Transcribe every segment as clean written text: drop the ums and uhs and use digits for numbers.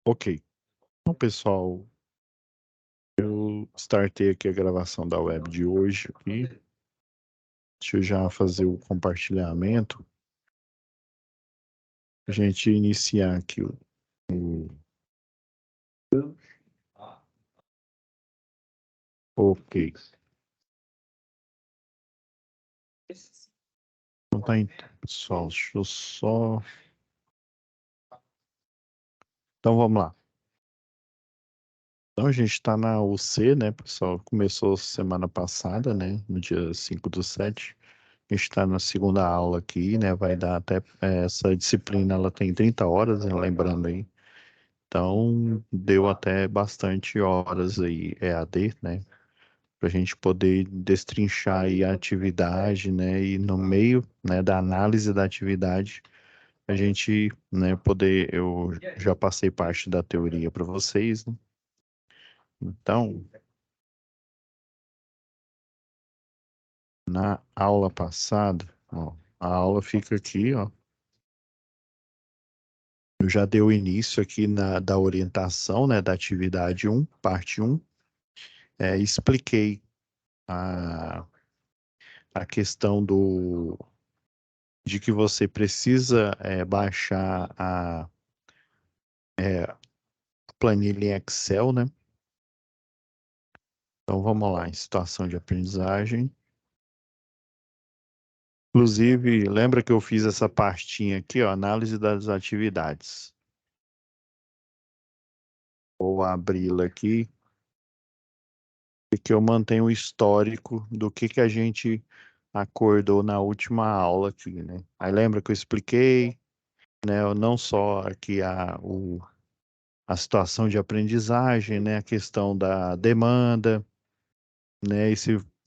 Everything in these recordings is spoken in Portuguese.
Ok. Então, pessoal, eu startei aqui a gravação da web de hoje aqui. Deixa eu já fazer o compartilhamento. A gente iniciar aqui o... Ok. Então tá, então, pessoal, deixa eu só... Então vamos lá. Então a gente está na UC, né, pessoal? Começou semana passada, né, no dia 5/7. A gente está na segunda aula aqui, né? Vai dar até essa disciplina, ela tem 30 horas, né, lembrando aí. Então, deu até bastante horas aí, EAD, né? Para a gente poder destrinchar aí a atividade, né? E no meio, né, da análise da atividade, a gente, né, poder. Eu já passei parte da teoria para vocês, né? Então, na aula passada, ó, a aula fica aqui, ó. Eu já dei o início aqui da orientação, né, da atividade um, parte um. Expliquei a, a questão de que você precisa baixar a planilha em Excel, né? Então vamos lá, em situação de aprendizagem. Inclusive, lembra que eu fiz essa pastinha aqui, ó, análise das atividades. Vou abri-la aqui, e que eu mantenho o histórico do que a gente acordou na última aula aqui, né? Aí lembra que eu expliquei, né? Não só aqui a situação de aprendizagem, né? A questão da demanda, né?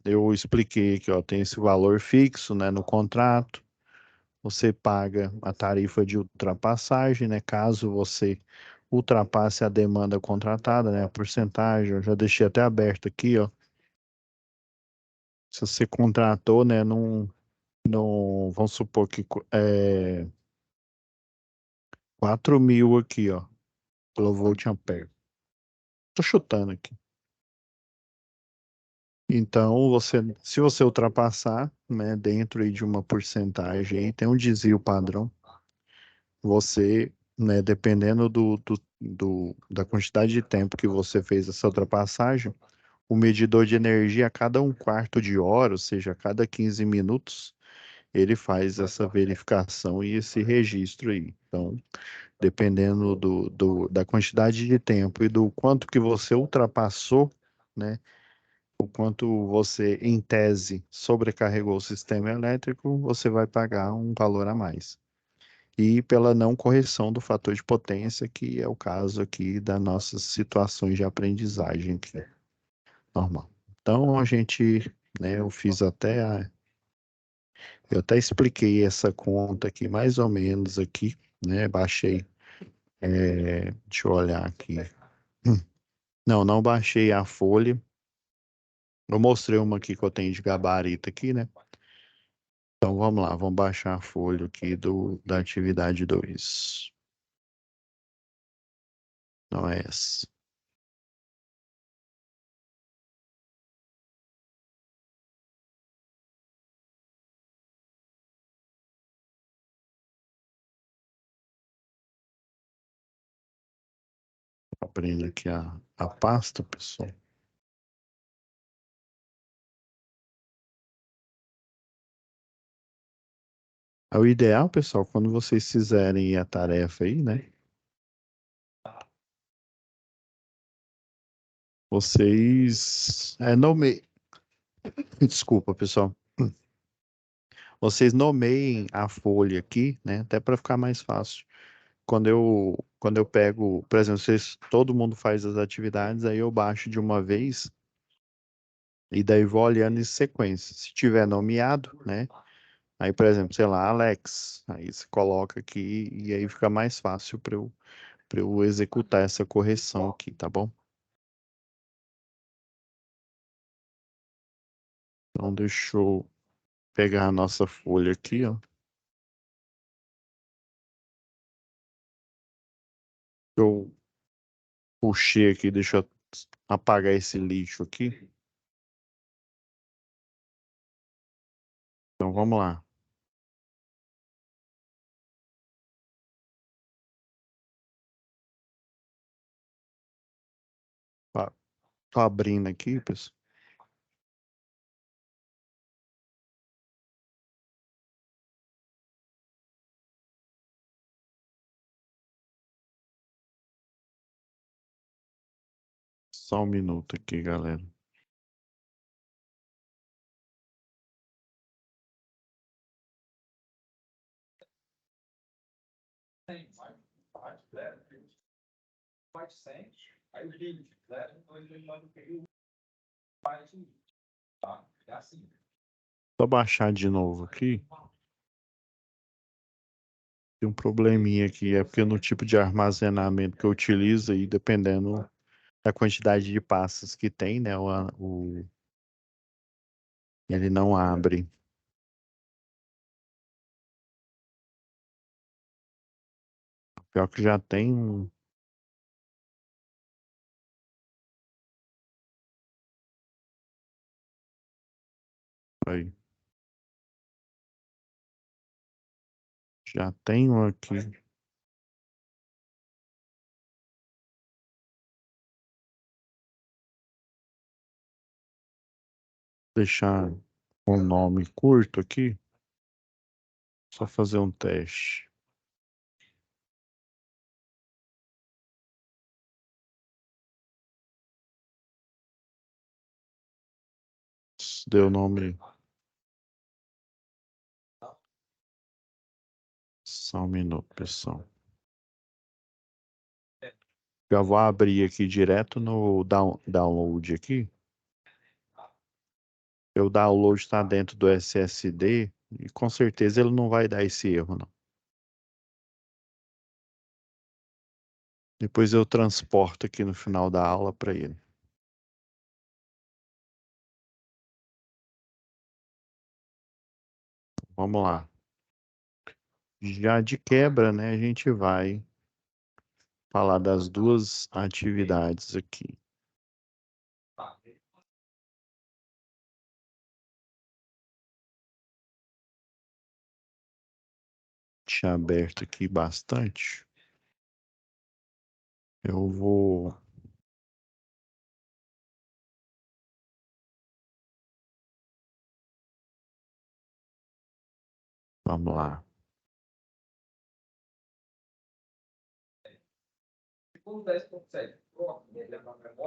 Eu expliquei que ó, tem esse valor fixo, né, no contrato. Você paga a tarifa de ultrapassagem, né? Caso você ultrapasse a demanda contratada, né? A porcentagem, eu já deixei até aberto aqui, ó. Se você contratou, né? Vamos supor que 4.000 aqui, ó, kilovolt ampere. Tô chutando aqui. Então, se você ultrapassar, né, dentro aí de uma porcentagem, aí, tem um desvio padrão, você, né, dependendo da quantidade de tempo que você fez essa ultrapassagem, o medidor de energia a cada 1/4 de hora, ou seja, a cada 15 minutos, ele faz essa verificação e esse registro aí. Então, dependendo da quantidade de tempo e do quanto que você ultrapassou, né, o quanto você, em tese, sobrecarregou o sistema elétrico, você vai pagar um valor a mais. E pela não correção do fator de potência, que é o caso aqui das nossas situações de aprendizagem aqui, normal. Então, a gente, né, eu até expliquei essa conta aqui, mais ou menos aqui, né, baixei, deixa eu olhar aqui. Não, não baixei a folha. Eu mostrei uma aqui que eu tenho de gabarito aqui, né? Então vamos lá, vamos baixar a folha aqui da atividade 2. Não é essa. Abrindo aqui a pasta, pessoal. É o ideal, pessoal, quando vocês fizerem a tarefa aí, né? Vocês Desculpa, pessoal. Vocês nomeiem a folha aqui, né? Até para ficar mais fácil. Quando eu pego, por exemplo, todo mundo faz as atividades, aí eu baixo de uma vez e daí vou olhando em sequência. Se tiver nomeado, né? Aí, por exemplo, sei lá, Alex, aí você coloca aqui e aí fica mais fácil para eu executar essa correção aqui, tá bom? Então, deixa eu pegar a nossa folha aqui, ó. Puxei aqui, deixa eu apagar esse lixo aqui. Então vamos lá. Tá, tô abrindo aqui, pessoal. Só um minuto aqui, galera. Só baixar de novo aqui. Tem um probleminha aqui, é porque no tipo de armazenamento que eu utilizo aí, dependendo da quantidade de pastas que tem, né, ele não abre. Pior que já tem aí, já tem um aqui. Deixar um nome curto aqui, só fazer um teste. Deu nome, só um minuto, pessoal. Já vou abrir aqui direto no download aqui. O download está dentro do SSD e com certeza ele não vai dar esse erro, não. Depois eu transporto aqui no final da aula para ele. Vamos lá. Já de quebra, né, a gente vai falar das duas atividades aqui. Tinha aberto aqui bastante. Eu vou. Vamos lá.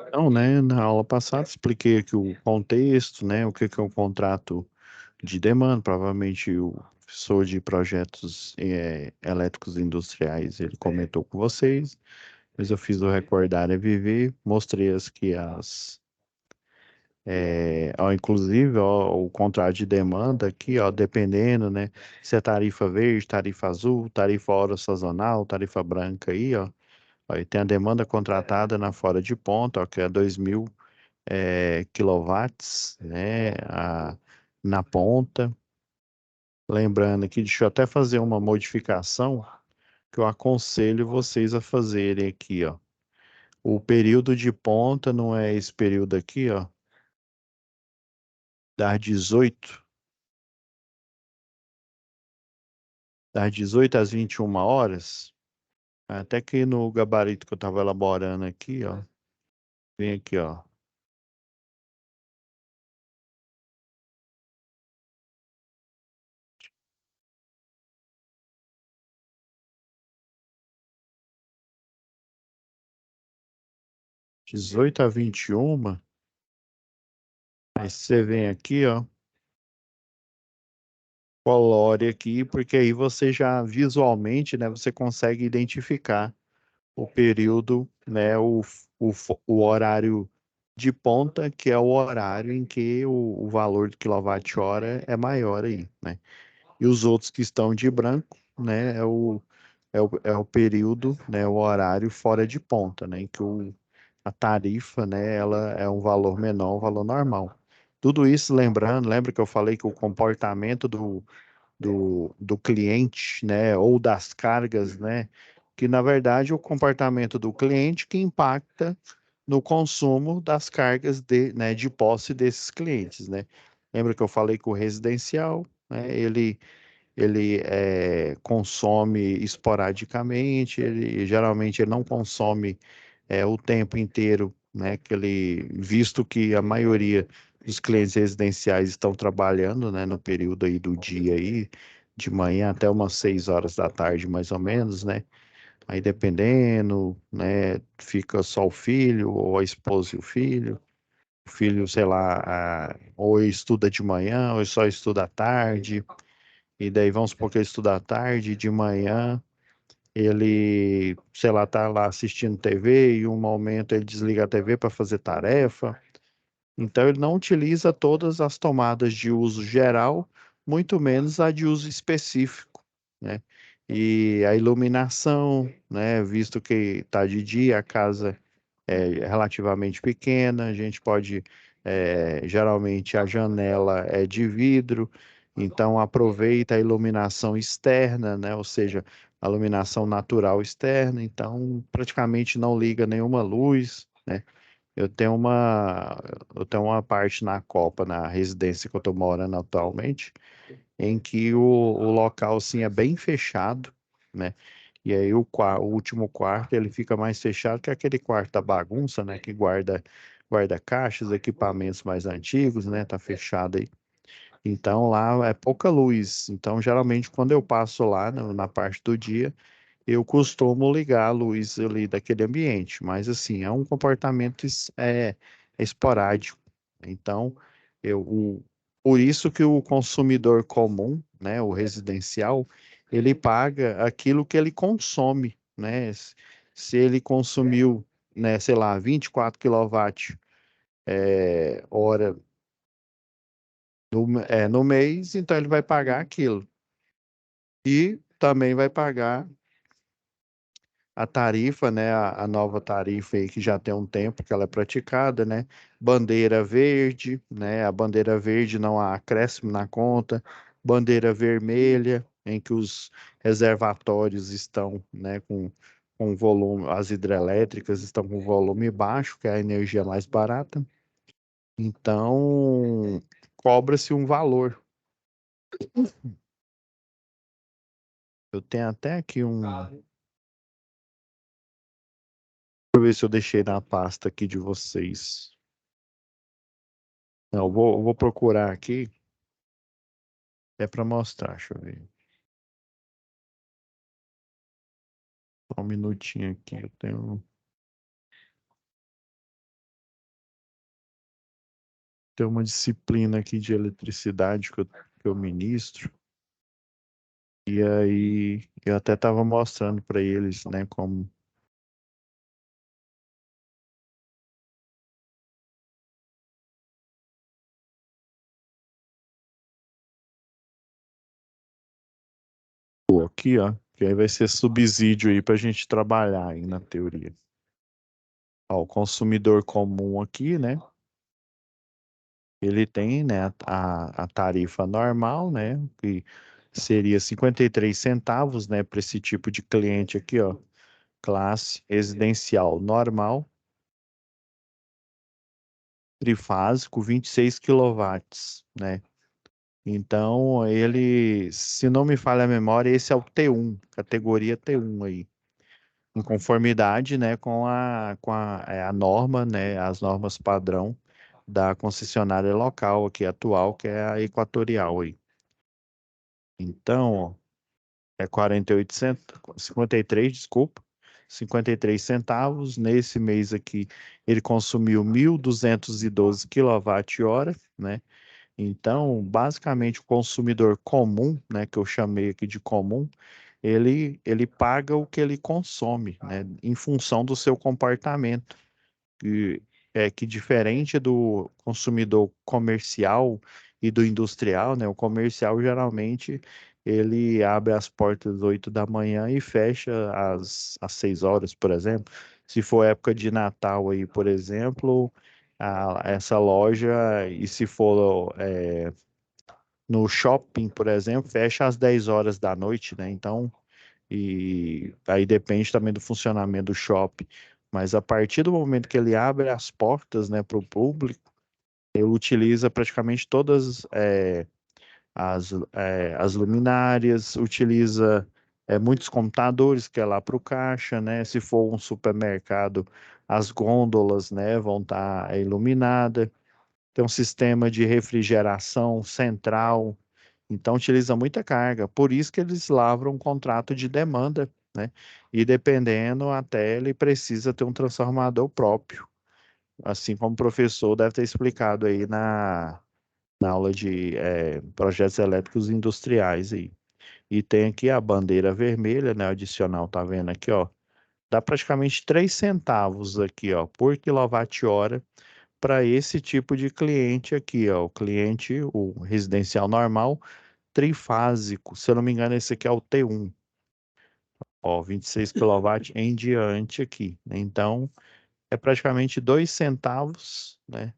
Então, né, na aula passada expliquei aqui o contexto, né, o que que é um contrato de demanda. Provavelmente o professor de projetos elétricos industriais, ele comentou com vocês, mas eu fiz o Recordar é Viver, mostrei inclusive, ó, o contrato de demanda aqui, ó, dependendo, né, se é tarifa verde, tarifa azul, tarifa hora sazonal, tarifa branca aí, ó. Aí tem a demanda contratada na fora de ponta, ó, que é 2.000 quilowatts, né, na ponta. Lembrando aqui, deixa eu até fazer uma modificação que eu aconselho vocês a fazerem aqui, ó. O período de ponta não é esse período aqui, ó, das 18, das 18 às 21 horas. Até que no gabarito que eu estava elaborando aqui, ó, vem aqui, ó, 18 a 21. Aí você vem aqui, ó, colore aqui, porque aí você já visualmente, né, você consegue identificar o período, né, o horário de ponta, que é o horário em que o valor do quilowatt-hora é maior aí, né? E os outros que estão de branco, né, é o período, né, o horário fora de ponta, né, em que a tarifa, né, ela é um valor menor, um valor normal. Tudo isso lembrando, lembra que eu falei que o comportamento do cliente, né, ou das cargas, né, que na verdade é o comportamento do cliente que impacta no consumo das cargas de posse desses clientes, né? Lembra que eu falei que o residencial, né, ele consome esporadicamente, ele geralmente ele não consome o tempo inteiro, né? Visto que a maioria dos clientes residenciais estão trabalhando, né, no período aí do dia aí, de manhã até umas 6 horas da tarde, mais ou menos, né? Aí dependendo, né, fica só o filho, ou a esposa e o filho. O filho, sei lá, ou estuda de manhã, ou só estuda à tarde. E daí vamos supor que ele estuda à tarde, e de manhã ele, sei lá, tá lá assistindo TV e um momento ele desliga a TV para fazer tarefa. Então, ele não utiliza todas as tomadas de uso geral, muito menos a de uso específico, né? E a iluminação, né? Visto que está de dia, a casa é relativamente pequena, a gente pode, geralmente a janela é de vidro, então aproveita a iluminação externa, né? Ou seja, a iluminação natural externa, então praticamente não liga nenhuma luz, né? Eu tenho uma, eu tenho uma parte na Copa, na residência que eu estou morando atualmente, em que o local, assim, é bem fechado, né? E aí o último quarto, ele fica mais fechado que aquele quarto da bagunça, né? Que guarda caixas, equipamentos mais antigos, né? Tá fechado aí. Então lá é pouca luz. Então, geralmente, quando eu passo lá na parte do dia, eu costumo ligar a luz ali daquele ambiente, mas assim, é um comportamento esporádico. Então, por isso que o consumidor comum, né, o residencial, ele paga aquilo que ele consome, né? Se ele consumiu, né, sei lá, 24 kW hora no mês, então ele vai pagar aquilo. E também vai pagar a tarifa, né, a nova tarifa aí que já tem um tempo que ela é praticada, né, bandeira verde, né, a bandeira verde não há acréscimo na conta, bandeira vermelha, em que os reservatórios estão, né, com volume, as hidrelétricas estão com volume baixo, que é a energia mais barata, então cobra-se um valor. Eu tenho até aqui deixa eu ver se eu deixei na pasta aqui de vocês. Não, eu vou procurar aqui, é para mostrar, deixa eu ver. Só um minutinho aqui, eu tenho uma disciplina aqui de eletricidade que eu ministro, e aí eu até estava mostrando para eles, né, como... Pô, aqui, ó, que aí vai ser subsídio aí para a gente trabalhar aí na teoria. Ó, o consumidor comum aqui, né, ele tem, né, a tarifa normal, né, que seria 53 centavos, né, para esse tipo de cliente aqui, ó, classe residencial normal, trifásico, 26 quilowatts, né? Então, ele, se não me falha a memória, esse é o T1, categoria T1 aí, em conformidade, né, com a norma, né, as normas padrão da concessionária local aqui atual, que é a Equatorial aí. Então, ó, é 48 centavos, 53, desculpa, 53 centavos. Nesse mês aqui, ele consumiu 1.212 kWh, né? Então, basicamente, o consumidor comum, né, que eu chamei aqui de comum, ele paga o que ele consome, né, em função do seu comportamento que diferente do consumidor comercial e do industrial, né? O comercial geralmente ele abre as portas às 8 da manhã e fecha às 6 horas, por exemplo. Se for época de Natal aí, por exemplo, essa loja, e se for no shopping, por exemplo, fecha às 10 horas da noite, né? Então, E aí depende também do funcionamento do shopping. Mas a partir do momento que ele abre as portas, né, para o público, ele utiliza praticamente todas as luminárias, utiliza muitos computadores que é lá para o caixa, né? Se for um supermercado, as gôndolas, né, vão estar iluminadas. Tem um sistema de refrigeração central, então utiliza muita carga. Por isso que eles lavram um contrato de demanda, né? E dependendo, até ele precisa ter um transformador próprio, assim como o professor deve ter explicado aí na aula de projetos elétricos industriais aí. E tem aqui a bandeira vermelha, né? Adicional, tá vendo aqui, ó? Dá praticamente 3 centavos aqui, ó, por quilowatt-hora para esse tipo de cliente aqui, ó. O cliente, o residencial normal, trifásico. Se eu não me engano, esse aqui é o T1, ó, 26 kW em diante aqui, né? Então, é praticamente 2 centavos, né?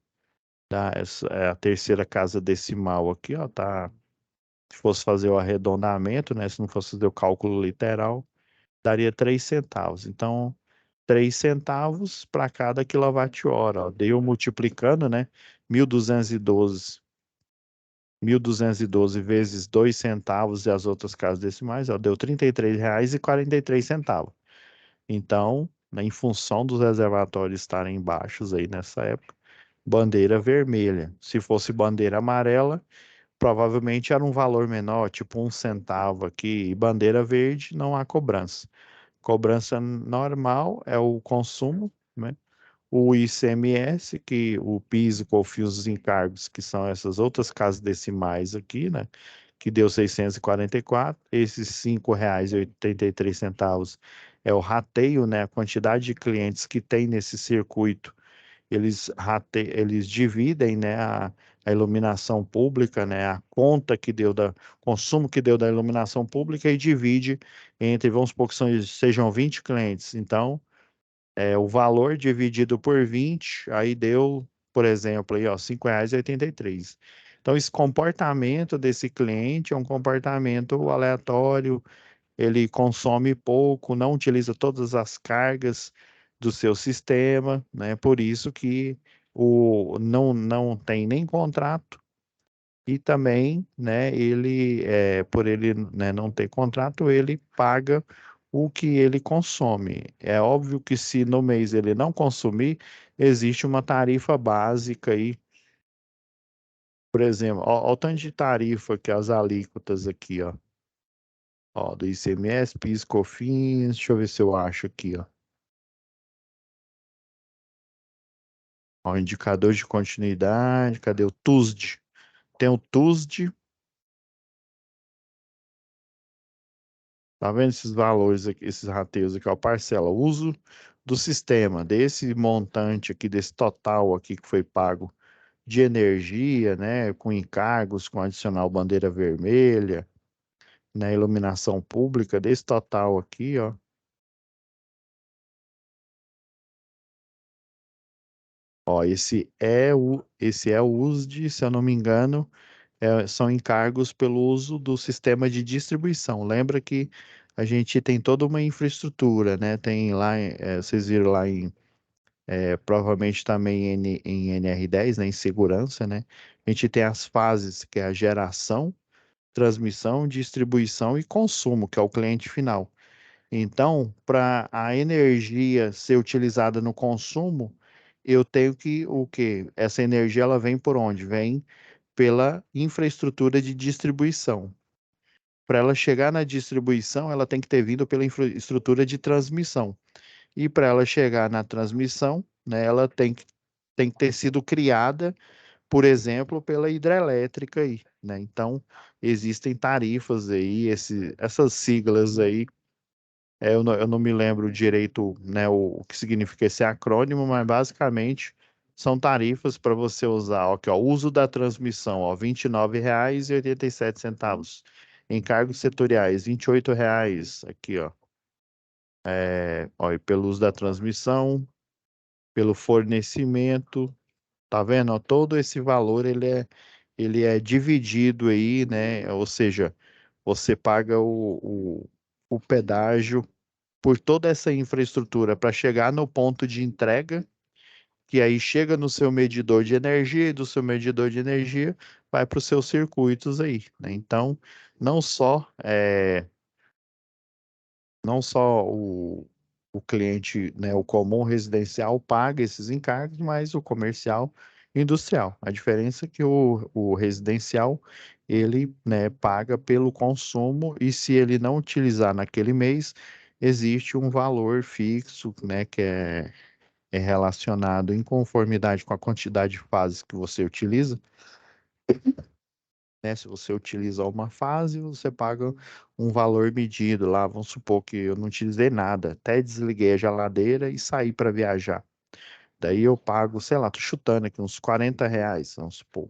Essa é a terceira casa decimal aqui, ó, tá? Se fosse fazer o arredondamento, né? Se não fosse fazer o cálculo literal, daria 3 centavos. Então, 3 centavos para cada quilowatt-hora, ó. Deu multiplicando, né? 1.212 1.212 vezes 2 centavos e as outras casas decimais, ó, deu R$ 33,43. Então, né, em função dos reservatórios estarem baixos aí nessa época, bandeira vermelha. Se fosse bandeira amarela, provavelmente era um valor menor, tipo 1 centavo aqui. E bandeira verde, não há cobrança. Cobrança normal é o consumo, né? O ICMS, que o PIS, o COFINS, os encargos, que são essas outras casas decimais aqui, né? Que deu 644. Esses R$ 5,83 é o rateio, né? A quantidade de clientes que tem nesse circuito. Eles dividem, né, a iluminação pública, né, a conta que deu da consumo que deu da iluminação pública e divide entre, vamos supor que sejam 20 clientes. Então, o valor dividido por 20 aí deu, por exemplo, aí, ó, R$ 5,83. Então, esse comportamento desse cliente é um comportamento aleatório, ele consome pouco, não utiliza todas as cargas do seu sistema, né? Por isso que não tem nem contrato e também, né, por ele, né, não ter contrato, ele paga o que ele consome. É óbvio que se no mês ele não consumir, existe uma tarifa básica aí, por exemplo, ó, o tanto de tarifa que as alíquotas aqui, ó, do ICMS, PIS, COFINS, deixa eu ver se eu acho aqui, ó. Ó, indicador de continuidade, cadê o TUSD? Tem o TUSD, tá vendo esses valores aqui, esses rateios aqui, ó, parcela, uso do sistema, desse montante aqui, desse total aqui que foi pago de energia, né, com encargos, com adicional bandeira vermelha, né, iluminação pública, desse total aqui, ó, ó, esse é o USD, se eu não me engano, são encargos pelo uso do sistema de distribuição. Lembra que a gente tem toda uma infraestrutura, né? Tem lá, vocês viram lá provavelmente também em NR10, né? Em segurança, né? A gente tem as fases, que é a geração, transmissão, distribuição e consumo, que é o cliente final. Então, para a energia ser utilizada no consumo, eu tenho que o quê? Essa energia ela vem por onde? Vem pela infraestrutura de distribuição. Para ela chegar na distribuição, ela tem que ter vindo pela infraestrutura de transmissão. E para ela chegar na transmissão, né, ela tem que ter sido criada, por exemplo, pela hidrelétrica aí, né? Então, existem tarifas aí, essas siglas aí, eu não me lembro direito, né, o que significa esse acrônimo, mas basicamente são tarifas para você usar. Ó, aqui, ó, uso da transmissão, ó, R$ 29,87. Encargos setoriais, R$ 28. Aqui, ó. Ó, e pelo uso da transmissão, pelo fornecimento, tá vendo? Ó, todo esse valor ele é dividido aí, né? Ou seja, você paga o pedágio por toda essa infraestrutura para chegar no ponto de entrega, que aí chega no seu medidor de energia, e do seu medidor de energia vai para os seus circuitos aí, né? Então, não só não só o cliente, né, o comum residencial paga esses encargos, mas o comercial e industrial. A diferença é que o residencial ele, né, paga pelo consumo e se ele não utilizar naquele mês, existe um valor fixo, né, que é relacionado em conformidade com a quantidade de fases que você utiliza, né? Se você utiliza uma fase, você paga um valor medido lá. Vamos supor que eu não utilizei nada, até desliguei a geladeira e saí para viajar. Daí eu pago, sei lá, tô chutando aqui, uns R$ 40, vamos supor,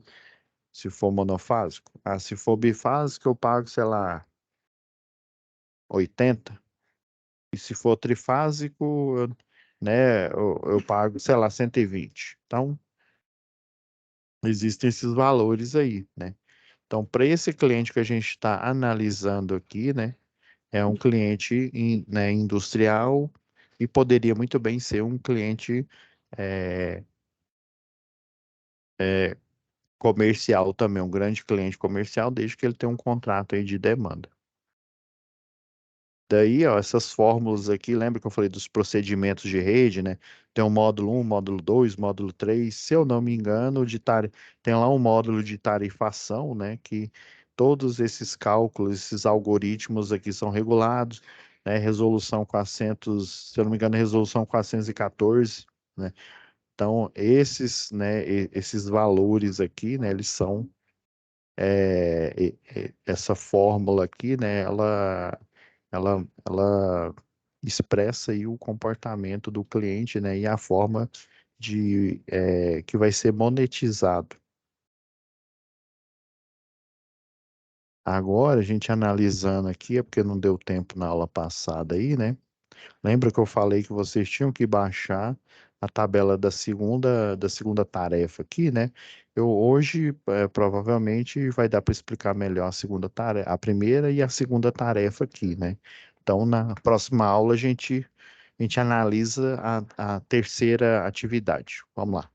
se for monofásico. Ah, se for bifásico, eu pago, sei lá, 80. E se for trifásico, né, eu pago, sei lá, 120. Então, existem esses valores aí, né? Então, para esse cliente que a gente está analisando aqui, né, é um cliente né, industrial e poderia muito bem ser um cliente é, comercial também, um grande cliente comercial, desde que ele tenha um contrato aí de demanda. Daí, ó, essas fórmulas aqui, lembra que eu falei dos procedimentos de rede, né? Tem o módulo um, módulo 2, módulo 3. Se eu não me engano, tem lá um módulo de tarifação, né? Que todos esses cálculos, esses algoritmos aqui são regulados, né? Resolução 400, se eu não me engano, resolução 414, né? Então, esses, né, esses valores aqui, né, eles são, essa fórmula aqui, né, ela expressa aí o comportamento do cliente, né, e a forma que vai ser monetizado. Agora, a gente analisando aqui, é porque não deu tempo na aula passada aí, né? Lembra que eu falei que vocês tinham que baixar a tabela da segunda tarefa aqui, né? Eu hoje provavelmente vai dar para explicar melhor a segunda tarefa, a primeira e a segunda tarefa aqui, né? Então, na próxima aula a gente analisa a terceira atividade. Vamos lá.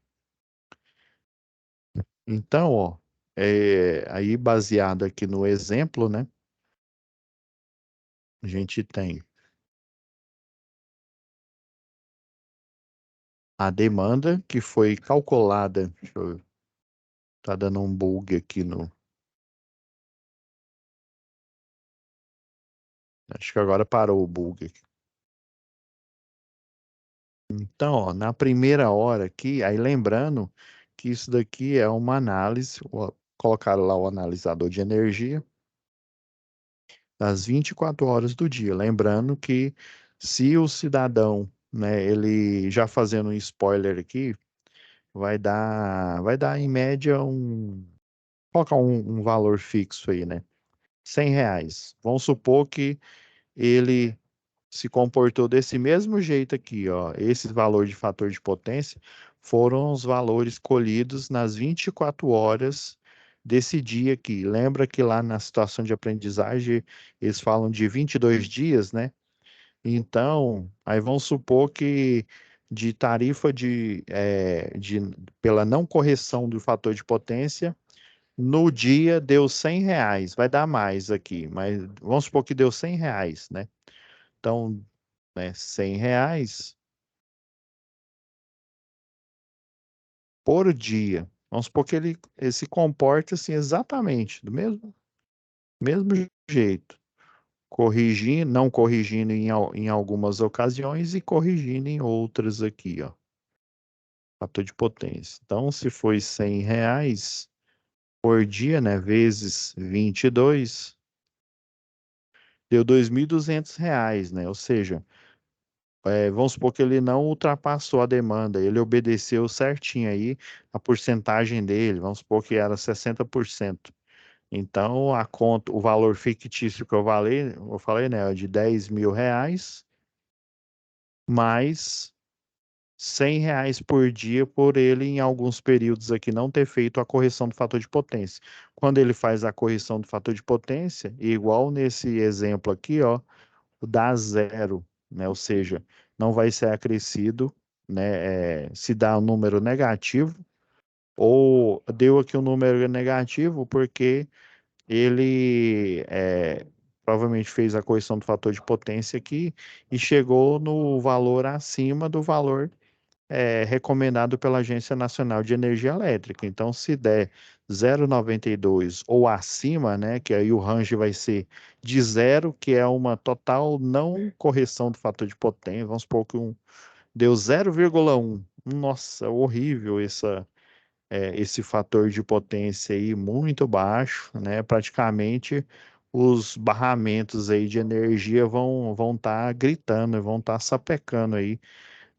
Então, ó, aí baseado aqui no exemplo, né? A gente tem a demanda que foi calculada. Deixa eu, tá dando um bug aqui no. Acho que agora parou o bug aqui. Então, ó, na primeira hora aqui, aí lembrando que isso daqui é uma análise, colocaram lá o analisador de energia das 24 horas do dia. Lembrando que se o cidadão, né, ele já fazendo um spoiler aqui, vai dar em média colocar um valor fixo aí, né? R$ 100. Vamos supor que ele se comportou desse mesmo jeito aqui, ó. Esse valor de fator de potência foram os valores colhidos nas 24 horas desse dia aqui. Lembra que lá na situação de aprendizagem eles falam de 22 dias, né? Então, aí vamos supor que de tarifa pela não correção do fator de potência, no dia deu R$ 100. Vai dar mais aqui, mas vamos supor que deu R$ 100, né? Então, né, R$ 100 por dia. Vamos supor que ele se comporta assim exatamente, do mesmo jeito, corrigindo, não corrigindo em algumas ocasiões e corrigindo em outras aqui, ó, fator de potência. Então, se foi R$ 100 por dia, né, vezes 22, deu R$ 2.200, né? Ou seja, vamos supor que ele não ultrapassou a demanda, ele obedeceu certinho aí a porcentagem dele, vamos supor que era 60%. Então, a conta, o valor fictício que eu falei, né, é de R$ 10.000, mais R$ 100 por dia por ele, em alguns períodos aqui, não ter feito a correção do fator de potência. Quando ele faz a correção do fator de potência, igual nesse exemplo aqui, ó, dá zero, né? Ou seja, não vai ser acrescido, né? Se dá um número negativo, ou deu aqui um número negativo porque ele provavelmente fez a correção do fator de potência aqui e chegou no valor acima do valor recomendado pela Agência Nacional de Energia Elétrica. Então, se der 0,92 ou acima, né, que aí o range vai ser de zero, que é uma total não correção do fator de potência. Vamos supor que deu 0,1. Nossa, horrível esse fator de potência aí muito baixo, né? Praticamente os barramentos aí de energia vão estar gritando, vão estar sapecando aí.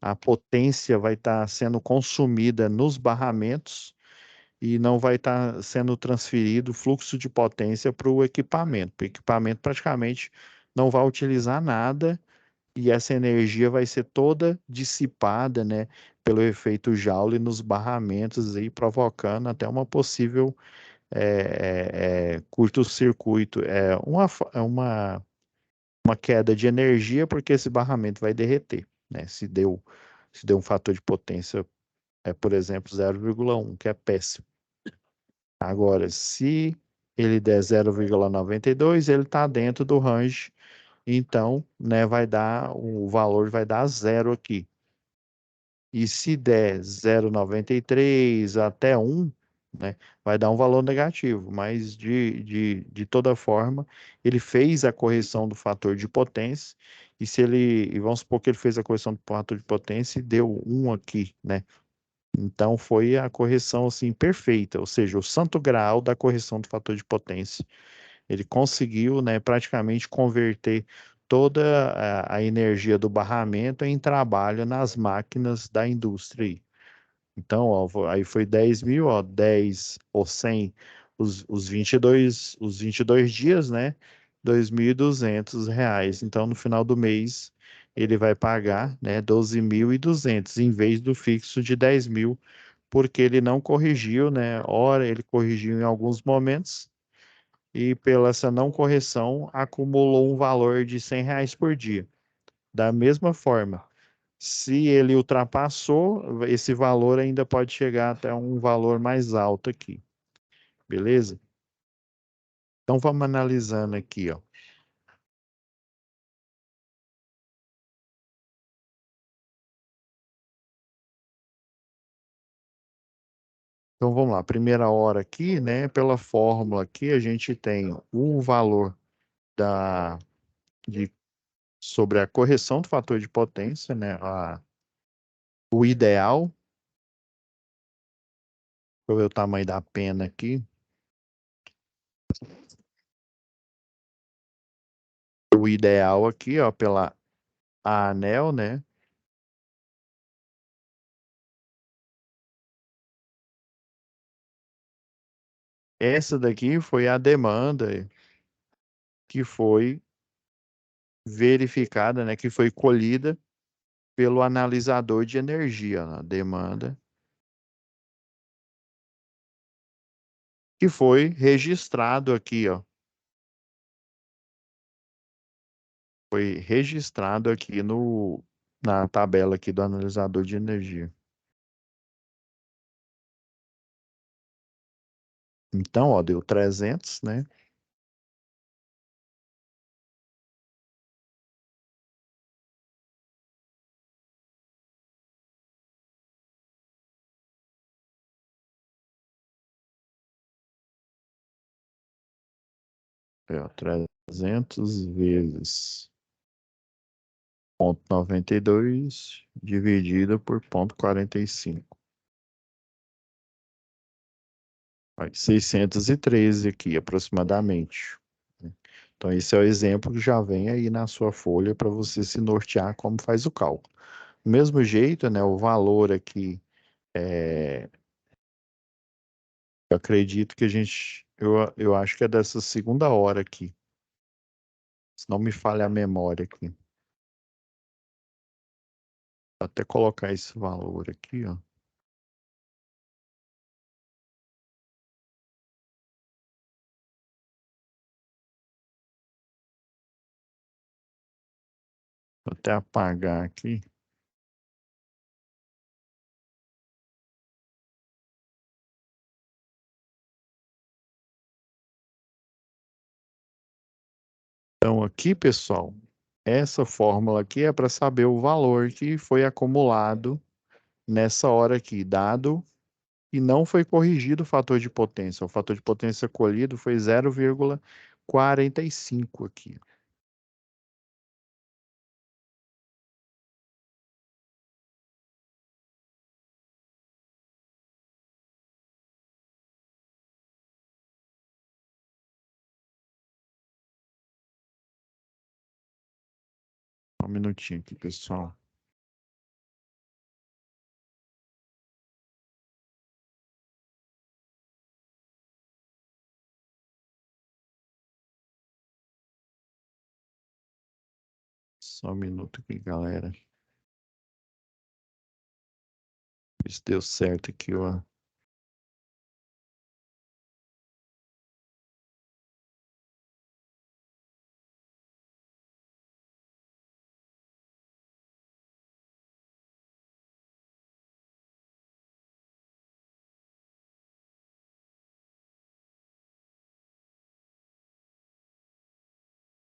A potência vai estar sendo consumida nos barramentos e não vai estar sendo transferido fluxo de potência para o equipamento. O equipamento praticamente não vai utilizar nada e essa energia vai ser toda dissipada, né, pelo efeito Joule nos barramentos aí, provocando até uma possível curto-circuito, uma queda de energia, porque esse barramento vai derreter, né? Se deu um fator de potência, por exemplo, 0,1, que é péssimo. Agora, se ele der 0,92, ele está dentro do range, então, né, o valor vai dar zero aqui. E se der 0,93 até 1, né, vai dar um valor negativo, mas de toda forma, ele fez a correção do fator de potência, e vamos supor que ele fez a correção do fator de potência e deu 1 aqui, né? Então foi a correção assim perfeita, ou seja, o santo graal da correção do fator de potência. Ele conseguiu, né, praticamente converter toda a energia do barramento em trabalho nas máquinas da indústria aí. Então, ó, aí foi 10 mil, ó, 10 ou 100, os 22 dias, né? R$ 2.200. Então, no final do mês, ele vai pagar, né, 12.200 em vez do fixo de 10 mil, porque ele não corrigiu, né? Ora, ele corrigiu em alguns momentos, e pela essa não correção, acumulou um valor de R$ 100 por dia. Da mesma forma, se ele ultrapassou, esse valor ainda pode chegar até um valor mais alto aqui, beleza? Então vamos analisando aqui, ó. Então vamos lá, primeira hora aqui, né? Pela fórmula aqui, a gente tem o valor da, de, sobre a correção do fator de potência, né? O ideal, deixa eu ver o tamanho da pena aqui. O ideal aqui, ó, pela ANEEL, né? Essa daqui foi a demanda que foi verificada, né, que foi colhida pelo analisador de energia, a demanda, que foi registrado aqui, ó, foi registrado aqui na tabela aqui do analisador de energia. Então, ó, deu 300, né? Ó, 300 vezes 0,92 dividido por 0,45. Vai, 613 aqui, aproximadamente. Então, esse é o exemplo que já vem aí na sua folha para você se nortear como faz o cálculo. Do mesmo jeito, né, o valor aqui, eu acredito que eu acho que é dessa segunda hora aqui, se não me falha a memória aqui. Vou até colocar esse valor aqui, ó. Vou até apagar aqui. Então, aqui, pessoal, essa fórmula aqui é para saber o valor que foi acumulado nessa hora aqui, dado que não foi corrigido o fator de potência. O fator de potência colhido foi 0,45 aqui. Um minutinho aqui, pessoal. Só um minuto aqui, galera. Ver se deu certo aqui, ó.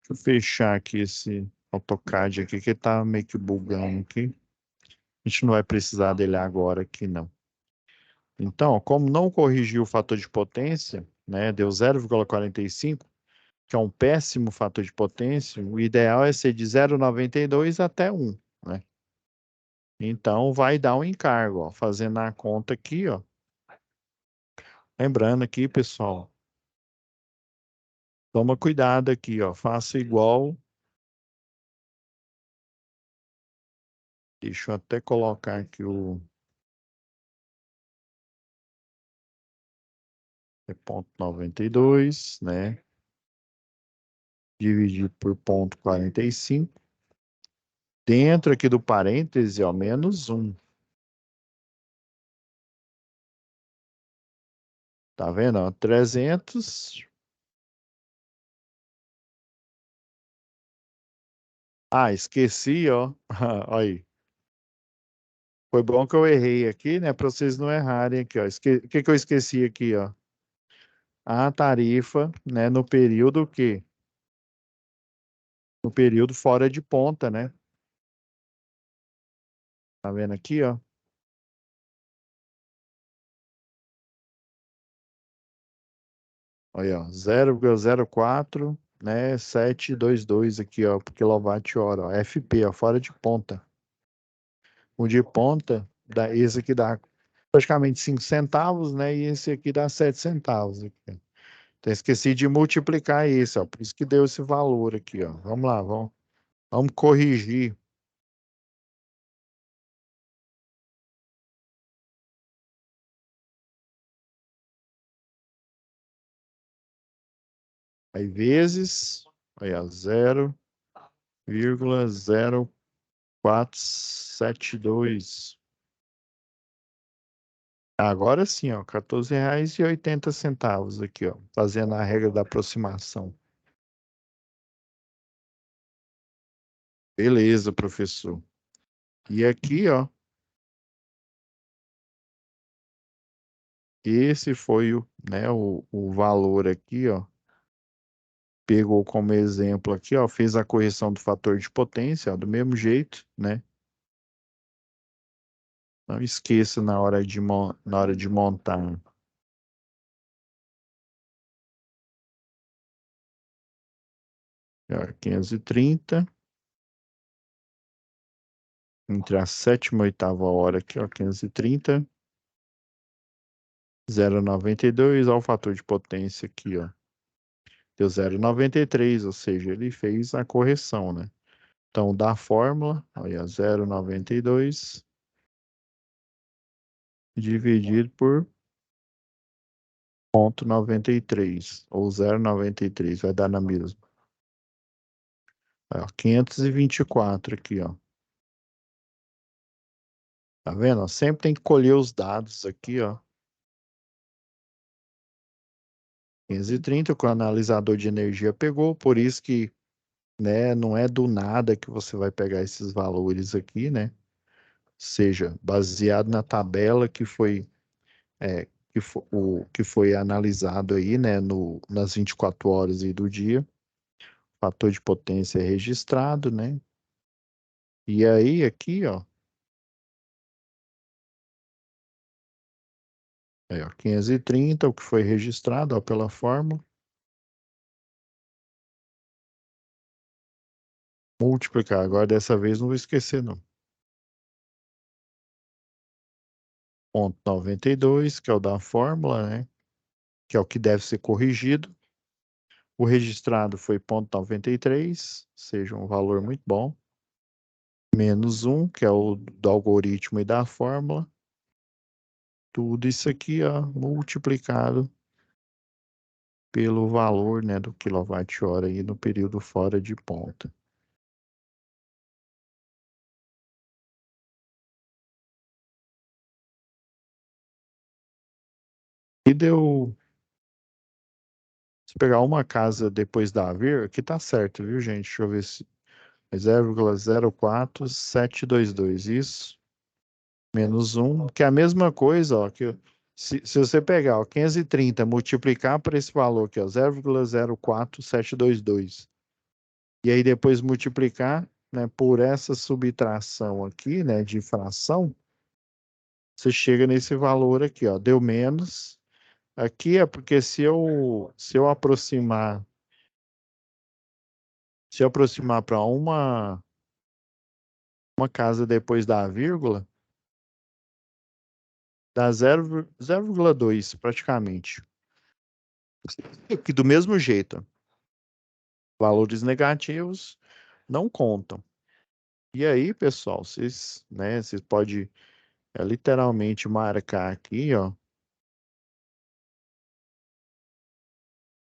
Deixa eu fechar aqui esse AutoCAD aqui, que tá meio que bugando aqui. A gente não vai precisar dele agora aqui, não. Então, como não corrigiu o fator de potência, né, deu 0,45, que é um péssimo fator de potência, o ideal é ser de 0,92 até 1, né? Então, vai dar um encargo, ó, fazendo a conta aqui, ó. Lembrando aqui, pessoal, toma cuidado aqui, ó, faça igual. Deixa eu até colocar aqui o ponto 92, né? Dividido por ponto 45. Dentro aqui do parêntese, ó, menos 1. Tá vendo? Ó, 300. Ah, esqueci, ó. Olha aí. Foi bom que eu errei aqui, né? Para vocês não errarem aqui, ó. O que que eu esqueci aqui, ó? A tarifa, né? No período o quê? No período fora de ponta, né? Tá vendo aqui, ó? Olha, ó, 0,04, né? 722 aqui, ó, por quilowatt-hora, ó. FP, ó, fora de ponta. O de ponta, esse aqui dá praticamente 5 centavos, né? E esse aqui dá 7 centavos aqui, ó. Então, esqueci de multiplicar isso, ó. Por isso que deu esse valor aqui, ó. Vamos lá, vamos corrigir. Aí, vezes, aí, ó, 0,0472. Agora sim, ó, R$ 14,80 aqui, ó, fazendo a regra da aproximação. Beleza, professor. E aqui, ó, esse foi o valor aqui, ó. Pegou como exemplo aqui, ó, fez a correção do fator de potência, ó, do mesmo jeito, né? Não esqueça na hora de montar. Ó, 530, entre a sétima e a oitava hora aqui, ó, 530, 0,92, ó, o fator de potência aqui, ó. Deu 0,93, ou seja, ele fez a correção, né? Então, da fórmula, olha, 0,92 dividido por 0,93, ou 0,93, vai dar na mesma. Ó, 524 aqui, ó. Tá vendo? Ó, sempre tem que colher os dados aqui, ó. 530, que o analisador de energia pegou, por isso que né? Não é do nada que você vai pegar esses valores aqui, né? Seja baseado na tabela que foi analisado aí, né, nas 24 horas aí do dia, fator de potência é registrado, né? E aí aqui, ó, 530, o que foi registrado, ó, pela fórmula, multiplicar. Agora dessa vez não vou esquecer não. 0,92, que é o da fórmula, né? Que é o que deve ser corrigido. O registrado foi 0,93, seja um valor muito bom. Menos 1, que é o do algoritmo e da fórmula. Tudo isso aqui, ó, multiplicado pelo valor, né, do quilowatt-hora aí no período fora de ponta. E deu, se pegar uma casa depois da vírgula, aqui tá certo, viu, gente? Deixa eu ver se é 0,04722, isso. Menos 1, que é a mesma coisa, ó, que se você pegar, ó, 530, multiplicar por esse valor aqui, ó, 0,04722, e aí depois multiplicar, né, por essa subtração aqui, né, de fração, você chega nesse valor aqui, ó, deu menos. Aqui é porque se eu aproximar para uma casa depois da vírgula, dá 0,2 praticamente. Que do mesmo jeito, valores negativos não contam. E aí, pessoal, vocês, né, vocês podem literalmente marcar aqui, ó,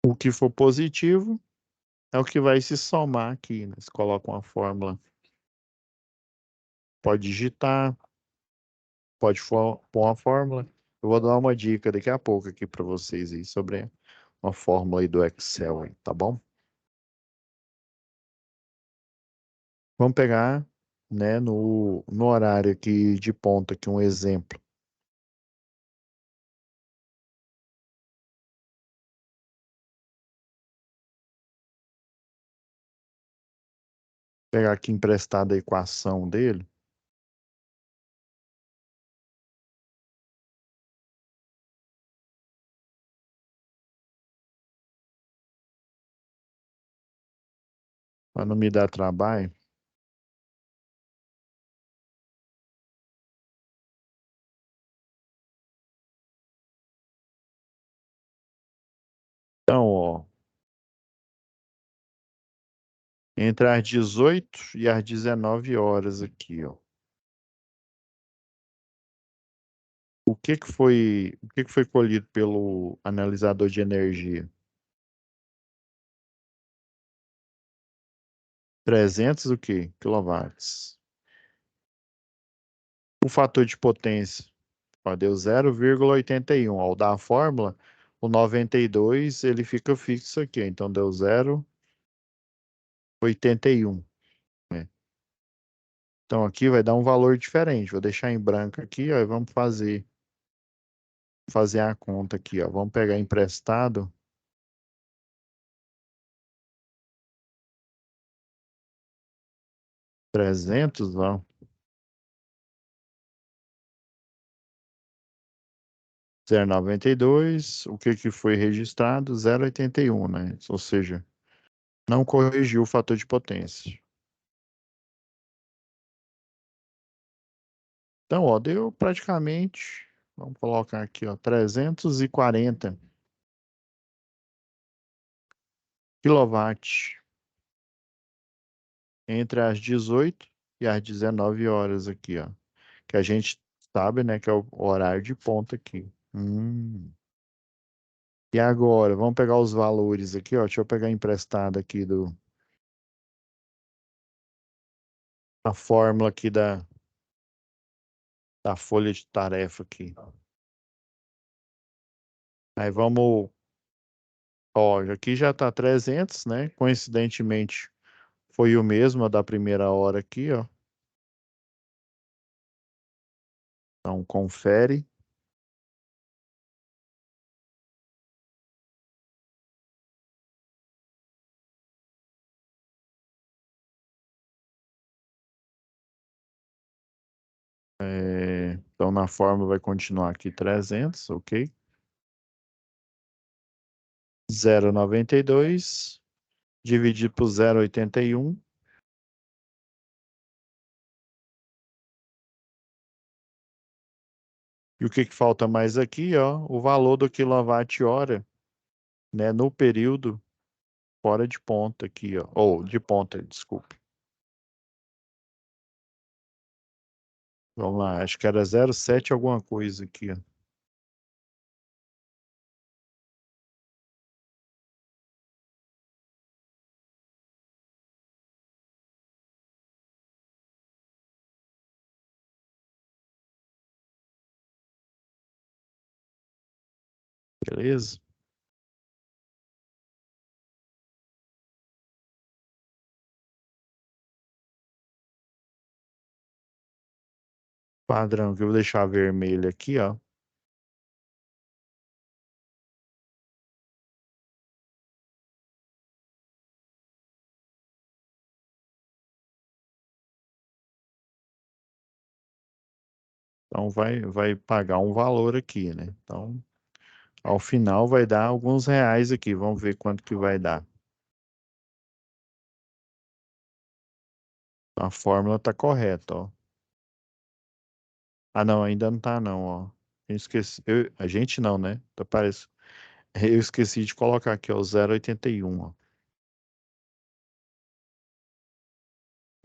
o que for positivo é o que vai se somar aqui, né? Você coloca uma fórmula, pode digitar, pode pôr uma fórmula. Eu vou dar uma dica daqui a pouco aqui para vocês aí sobre uma fórmula aí do Excel, aí, tá bom? Vamos pegar, né, no horário aqui de ponta, aqui um exemplo. Pegar aqui emprestada a equação dele. Para não me dar trabalho. Então, ó, entre as 18 e as 19 horas aqui, ó. O que que foi colhido pelo analisador de energia? 300 o quê? Quilowatts. O fator de potência, ó, deu 0,81. Ao dar a fórmula, o 92 ele fica fixo aqui, então deu 0,81, né? Então aqui vai dar um valor diferente. Vou deixar em branco aqui, ó, e vamos fazer a conta aqui, ó. Vamos pegar emprestado 300, ó. 0,92, o que que foi registrado? 0,81, né? Ou seja, não corrigiu o fator de potência. Então, ó, deu praticamente, vamos colocar aqui, ó, 340 quilowatts entre as 18 e as 19 horas aqui, ó. Que a gente sabe, né, que é o horário de ponta aqui. E agora, vamos pegar os valores aqui, ó. Deixa eu pegar emprestado aqui a fórmula aqui da folha de tarefa aqui. Aí vamos, ó, aqui já tá 300, né? Coincidentemente, foi o mesmo da primeira hora aqui, ó. Então, confere. Então, na fórmula vai continuar aqui 300, ok? 0,92 dividido por 0,81. E o que que falta mais aqui, ó? O valor do quilowatt-hora, né, no período fora de ponta aqui, ó. Ou de ponta, desculpe. Vamos lá, acho que era 0,7 alguma coisa aqui, ó. Beleza? Padrão, que eu vou deixar vermelho aqui, ó. Então vai pagar um valor aqui, né? Então, ao final vai dar alguns reais aqui. Vamos ver quanto que vai dar. A fórmula tá correta, ó. Ah, não, ainda não tá não, ó. Eu esqueci. A gente não, né? Tá parece. Eu esqueci de colocar aqui, ó, 0,81, ó.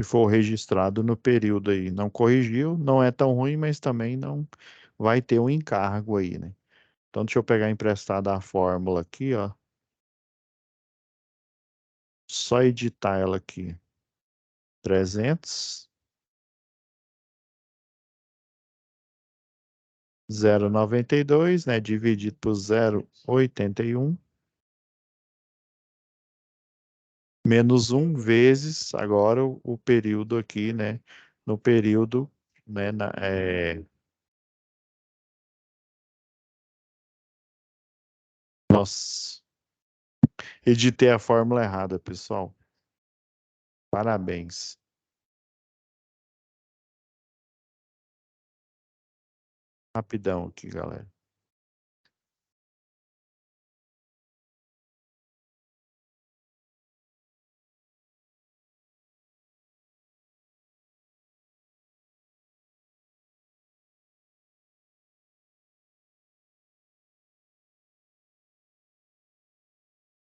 Se for registrado no período aí. Não corrigiu, não é tão ruim, mas também não vai ter um encargo aí, né? Então, deixa eu pegar emprestada a fórmula aqui, ó. Só editar ela aqui. 300, 0,92, né? Dividido por 0,81, menos 1 vezes agora o período aqui, né? No período, né? Nossa, editei a fórmula errada, pessoal. Parabéns. Rapidão aqui, galera.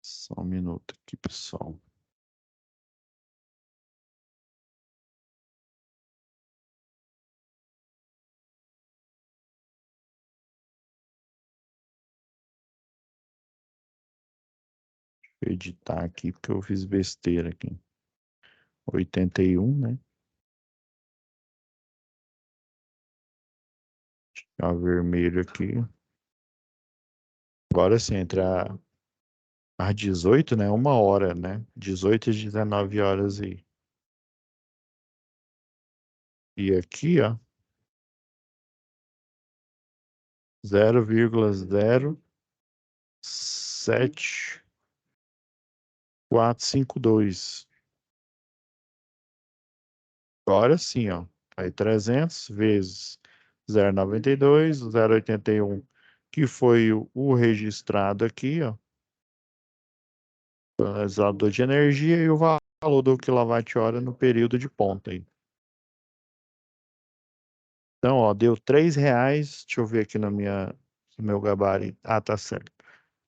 Só um minuto aqui, pessoal. Vou editar aqui porque eu fiz besteira aqui. 81, né? Ó, vermelho aqui. Agora sim, entre às 18, né? 1 hora, né? 18 e 19 horas aí. E aqui, ó, 0,07452. Agora sim, ó. Aí 300 vezes 0,92, 0,81, que foi o registrado aqui, ó. Utilizador de energia e o valor do quilowatt-hora no período de ponta aí. Então, ó, deu R$ 3. Deixa eu ver aqui no meu gabarito. Ah, tá certo.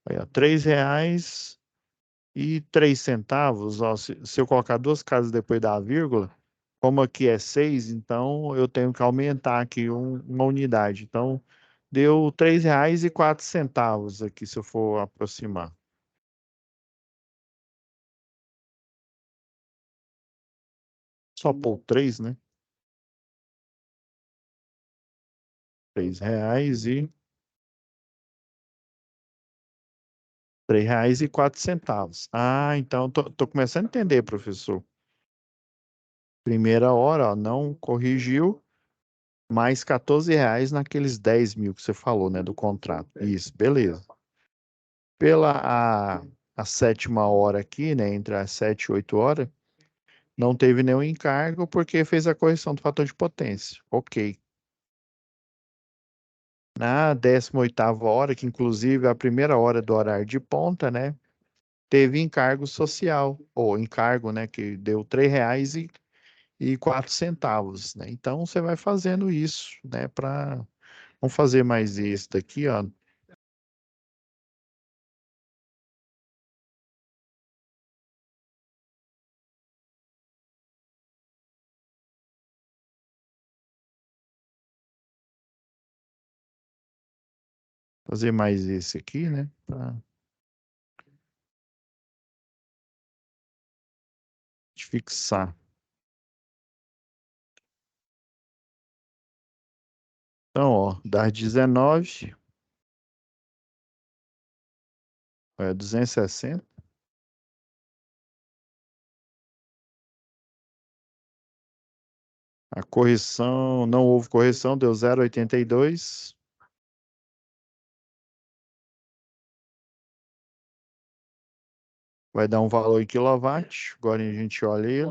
Aí, ó, R$ 3,03. Ó, se eu colocar duas casas depois da vírgula, como aqui é 6, então eu tenho que aumentar aqui uma unidade. Então, deu R$ 3,04 aqui, se eu for aproximar. Só pôr 3, né? R$ 3 e R$ 3,04. Ah, então tô começando a entender, professor. Primeira hora, ó, não corrigiu, mais R$ 14 naqueles 10 mil que você falou, né, do contrato. Isso, beleza. A sétima hora aqui, né, entre as 7 e 8 horas, não teve nenhum encargo porque fez a correção do fator de potência. Ok. Na 18ª hora, que inclusive é a primeira hora do horário de ponta, né, teve encargo social, ou encargo, né, que deu R$ 3,04, né? Então você vai fazendo isso, né, para vamos fazer mais esse daqui, ó. Fazer mais esse aqui, né, para fixar. Então, ó, das 19, 260. A correção, não houve correção, deu 0,82. Vai dar um valor em quilowatt. Agora a gente olha ele.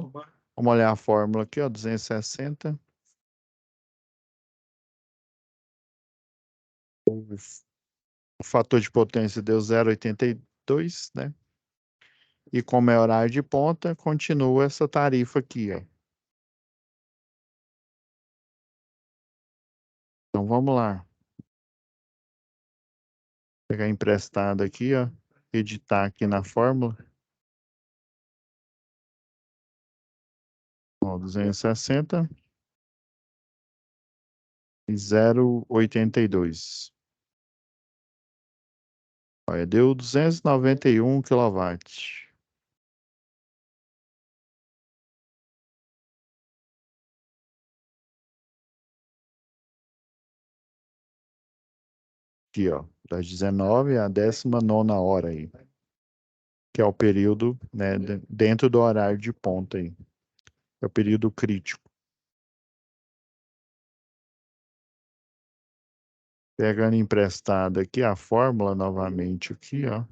Vamos olhar a fórmula aqui, ó, 260. O fator de potência deu 0,82, né? E como é horário de ponta, continua essa tarifa aqui, ó. Então vamos lá. Pegar emprestado aqui, ó. Editar aqui na fórmula. Ó, 260 e 0,82. Olha, deu 291 quilowatts. Aqui, ó. Das 19 à 19ª hora aí. Que é o período, né, dentro do horário de ponta aí. É o período crítico. Pegando emprestado aqui a fórmula novamente aqui, ó.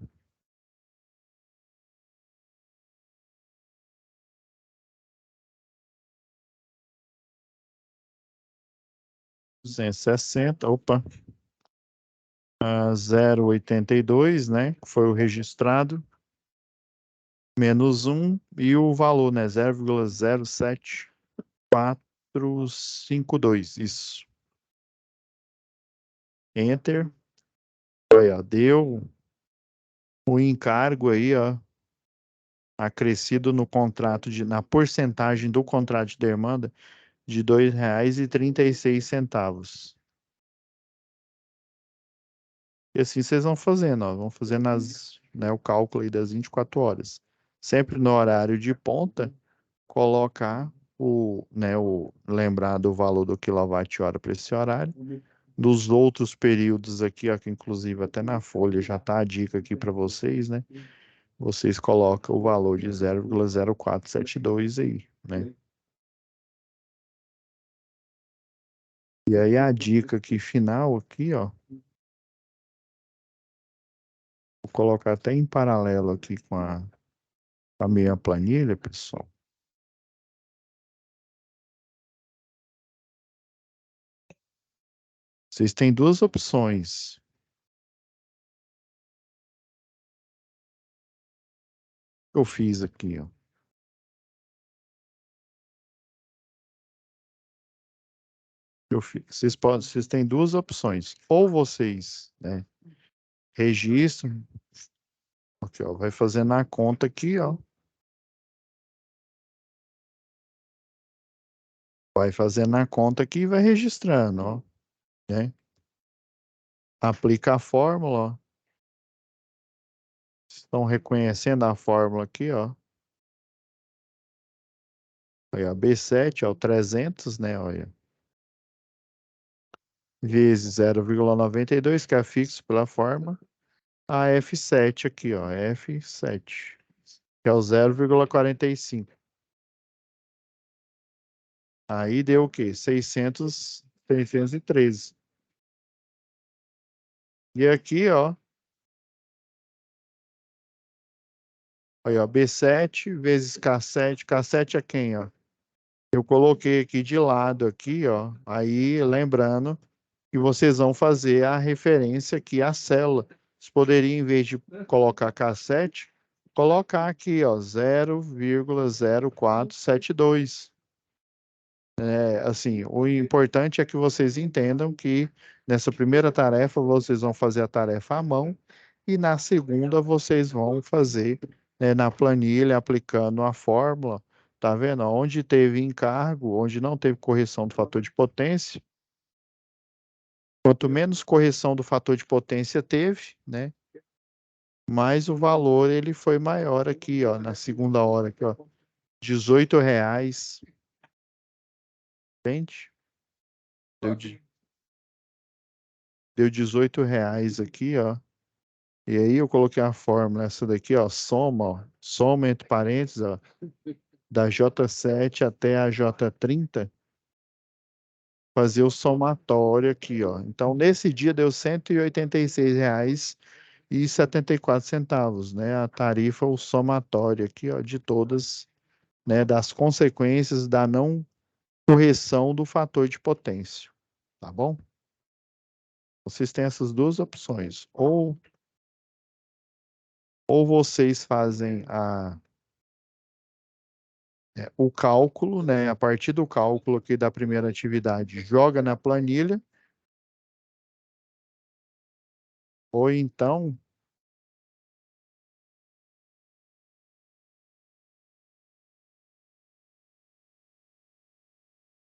260, opa, a 0,82, né? Que foi o registrado, menos 1 e o valor, né? 0,07452. Isso. Enter. Aí, ó, deu o encargo aí, ó, acrescido no contrato na porcentagem do contrato de demanda de R$ 2,36. E assim vocês vão fazendo, ó, vão fazendo né, o cálculo aí das 24 horas. Sempre no horário de ponta, colocar lembrar do valor do quilowatt-hora para esse horário. Dos outros períodos aqui, ó, que inclusive até na folha já tá a dica aqui para vocês, né? Vocês colocam o valor de 0,0472 aí, né? E aí a dica aqui final aqui, ó, vou colocar até em paralelo aqui com a minha planilha, pessoal. Vocês têm duas opções. Eu fiz aqui, ó. Vocês têm duas opções. Ou vocês, né, registram, aqui, ó, vai fazer na conta aqui, ó. Vai fazer na conta aqui e vai registrando, ó, né? Aplica a fórmula, ó. Estão reconhecendo a fórmula aqui, ó. Aí, ó, B7, ó, 300, né, olha. Vezes 0,92, que é fixo pela forma. A F7 aqui, ó, F7, que é o 0,45. Aí deu o quê? 613. E aqui, ó, aí, ó, B7 vezes K7. K7 é quem, ó? Eu coloquei aqui de lado aqui, ó. Aí, lembrando que vocês vão fazer a referência aqui à célula. Vocês poderiam, em vez de colocar K7, colocar aqui, ó, 0,0472. É, assim, o importante é que vocês entendam que nessa primeira tarefa vocês vão fazer a tarefa à mão e na segunda vocês vão fazer, né, na planilha aplicando a fórmula. Tá vendo? Onde teve encargo, onde não teve correção do fator de potência, quanto menos correção do fator de potência teve, né, mais o valor ele foi maior aqui, ó, na segunda hora aqui, ó, R$ 18, entende? Deu, deu R$ 18 aqui, ó. E aí eu coloquei a fórmula, essa daqui, ó, soma entre parênteses, ó, da J7 até a J30, fazer o somatório aqui, ó. Então, nesse dia deu R$ 186,74, né? A tarifa, o somatório aqui, ó, de todas, né, das consequências da não correção do fator de potência, tá bom? Vocês têm essas duas opções, ou vocês fazem o cálculo, né? A partir do cálculo aqui da primeira atividade, joga na planilha, ou então,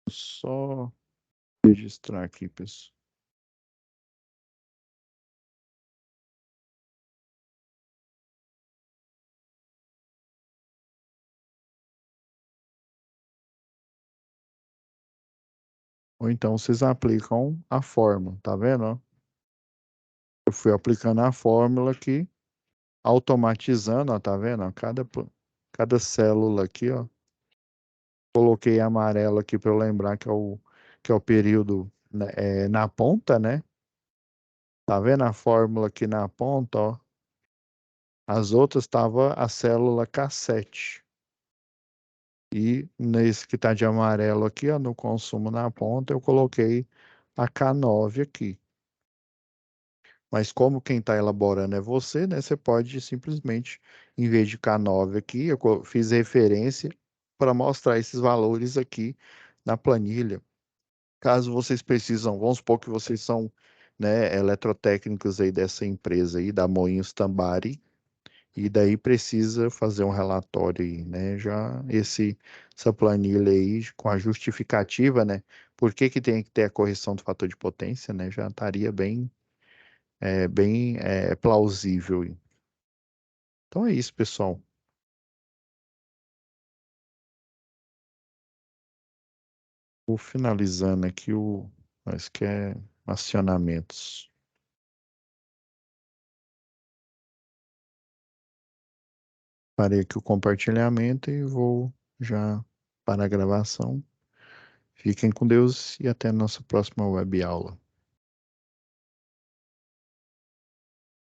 só registrar aqui, pessoal. Ou então vocês aplicam a fórmula, tá vendo? Ó? Eu fui aplicando a fórmula aqui, automatizando, ó, tá vendo? Ó? Cada célula aqui, ó. Coloquei amarelo aqui para eu lembrar que é o período, né, na ponta, né? Tá vendo a fórmula aqui na ponta, ó? As outras estava a célula K7. E nesse que está de amarelo aqui, ó, no consumo na ponta, eu coloquei a K9 aqui. Mas como quem está elaborando é você, né? Você pode simplesmente, em vez de K9 aqui, eu fiz referência para mostrar esses valores aqui na planilha. Caso vocês precisam, vamos supor que vocês são, né, eletrotécnicos aí dessa empresa aí, da Moinhos Tambari, e daí precisa fazer um relatório aí, né? Já essa planilha aí com a justificativa, né? Por que que tem que ter a correção do fator de potência, né? Já estaria bem plausível. Então é isso, pessoal. Vou finalizando aqui nós quer acionamentos. Parei aqui o compartilhamento e vou já para a gravação. Fiquem com Deus e até a nossa próxima web aula.